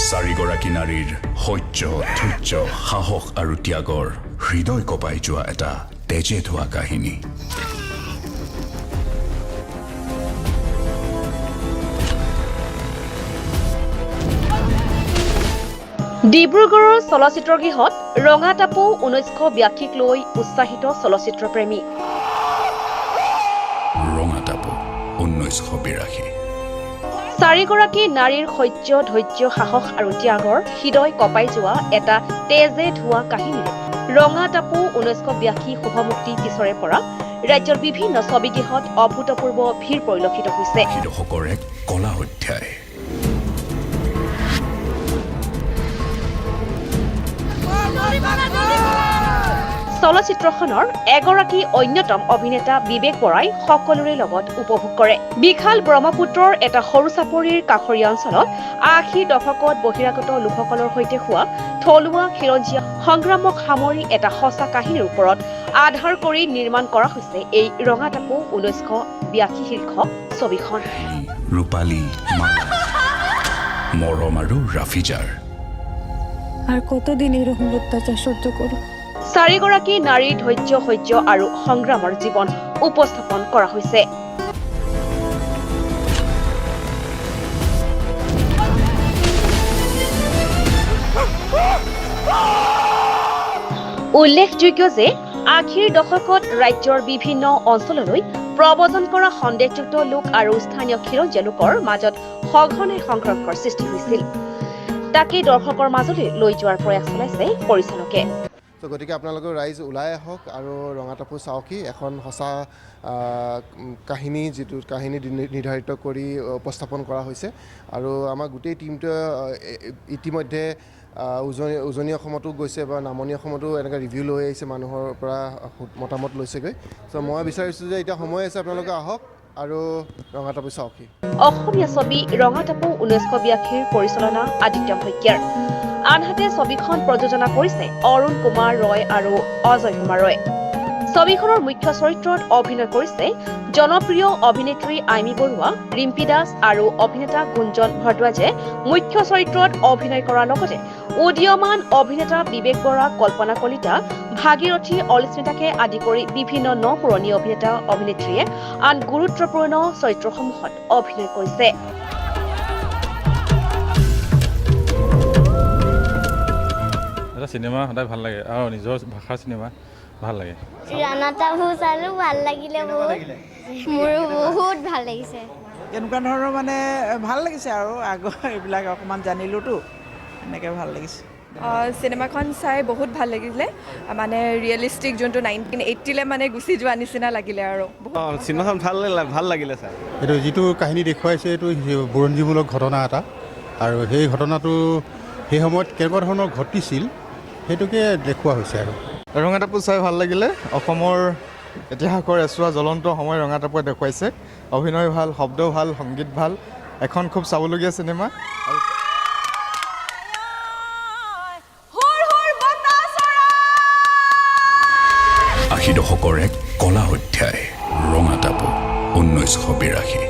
চাৰিগৰাকী নাৰীৰ সহ্য ধৈৰ্য সাহস আৰু ত্যাগৰ হৃদয় কঁপাই যোৱা এটা তেজে ধোৱা কাহিনী ডিব্ৰুগড়ৰ চলচ্চিত্ৰগৃহত ৰঙাটাপু 1982ক লৈ উৎসাহিত চলচ্চিত্ৰপ্ৰেমী ৰঙাটাপু 1982 চাৰিগৰাকী নাৰীৰ সহ্য ধৈৰ্য সাহস আৰু ত্যাগৰ হৃদয় কঁপাই যোৱা এটা তেজে ধোৱা কাহিনীৰে ৰঙাটাপু 1982 শুভমুক্তি পিছৰে পৰা ৰাজ্যৰ বিভিন্ন ছবিগৃহত অভূতপূৰ্ব ভিৰ পৰিলক্ষিত হৈছে দৰ্শকৰ এক কলা অধ্যায় চলচ্চিত্ৰখনৰ এগৰাকী অন্যতম অভিনেতা বিবেক বৰাই সকলোৰে লগত উপভোগ কৰে বিশাল ব্ৰহ্মপুত্ৰৰ এটা সৰু চাপৰিৰ কাষৰীয়া অঞ্চলত ৮০ দশকত বহিৰাগত লোকসকলৰ সৈতে হোৱা থলুৱা খিৰঞ্জীয়া সংগ্ৰামক সামৰি এটা সঁচা কাহিনীৰ ওপৰত আধাৰ কৰি নিৰ্মাণ কৰা হৈছে এই ৰঙাটাপু 1982 শীৰ্ষক ছবিখন ৰূপালী মৰম আৰু ৰাফিজাৰ আৰ কতদিন এৰকম অত্যাচাৰ সহ্য কৰব চাৰিগৰাকী নাৰীৰ ধৈৰ্য সহ্য আৰু সংগ্ৰামৰ জীৱন উপস্থাপন কৰা হৈছে উল্লেখযোগ্য যে ৮০ৰ দশকত ৰাজ্যৰ বিভিন্ন অঞ্চললৈ প্ৰব্ৰজন কৰা সন্দেহযুক্ত লোক আৰু স্থানীয় খিৰঞ্জীয়া লোকৰ মাজত সঘনে সংঘৰ্ষৰ সৃষ্টি হৈছিল তাকে দৰ্শকৰ মাজলৈ লৈ যোৱাৰ প্ৰয়াস চলাইছে পৰিচালকে গতিকে আপোনালোকৰ ৰাইজ ওলাই আহক আৰু ৰঙাটাপু চাওকি এখন সঁচা কাহিনী যিটো কাহিনী নিৰ্ধাৰিত কৰি উপস্থাপন কৰা হৈছে আৰু আমাৰ গোটেই টিমটোৱে ইতিমধ্যে উজনি অসমতো গৈছে বা নামনি অসমতো এনেকৈ ৰিভিউ লৈ আহিছে মানুহৰ পৰা মতামত লৈছেগৈ চ' মই বিচাৰিছোঁ যে এতিয়া সময় আছে আপোনালোকে আহক আৰু ৰঙাটাপু চাওকি অসমীয়া ছবি ৰঙাটাপু 1982ৰ পৰিচালনা আদিত্য শইকীয়াৰ আনহাতে ছবিখন প্ৰযোজনা কৰিছে অৰুণ কুমাৰ ৰয় আৰু অজয় কুমাৰ ৰয় ছবিখনৰ মুখ্য চৰিত্ৰত অভিনয় কৰিছে জনপ্ৰিয় অভিনেত্ৰী আইমি বৰুৱা ৰিম্পী দাস আৰু অভিনেতা গুঞ্জন ভৰদ্বাজে মুখ্য চৰিত্ৰত অভিনয় কৰাৰ লগতে উদীয়মান অভিনেতা বিবেক বৰা কল্পনা কলিতা ভাগীৰথী অলিস্মিতাকে আদি কৰি বিভিন্ন নপুৰণি অভিনেতা অভিনেত্ৰীয়ে আন গুৰুত্বপূৰ্ণ চৰিত্ৰসমূহত অভিনয় কৰিছে চিনেমা সদায় ভাল লাগে আৰু নিজৰ ভাষাৰ চিনেমা ভাল লাগে ৰঙাটাপু চালো ভাল লাগিলে মোৰ বহুত ভাল লাগিছে এনেকুৱা ধৰণৰ মানে ভাল লাগিছে আৰু আগৰ এইবিলাক অকণমান জানিলোতো এনেকৈ ভাল লাগিছে চিনেমাখন চাই বহুত ভাল লাগিলে মানে ৰিয়েলিষ্টিক যোনটো 1980লে মানে গুচি যোৱা নিচিনা লাগিলে আৰু চিনেমাখন ভাল লাগিলে চাই এইটো যিটো কাহিনী দেখুৱাইছে এইটো বুৰঞ্জীমূলক ঘটনা এটা আৰু সেই ঘটনাটো সেই সময়ত কেনেকুৱা ধৰণৰ ঘটিছিল সেইটোকে দেখুওৱা হৈছে আৰু ৰঙাটাপু চাই ভাল লাগিলে অসমৰ ইতিহাসৰ এছোৱা জ্বলন্ত সময় ৰঙাটাপুৱে দেখুৱাইছে অভিনয় ভাল শব্দ ভাল সংগীত ভাল এখন খুব চাবলগীয়া চিনেমা আশী দশকৰ এক কলা অধ্যায় ৰঙাটাপু 1982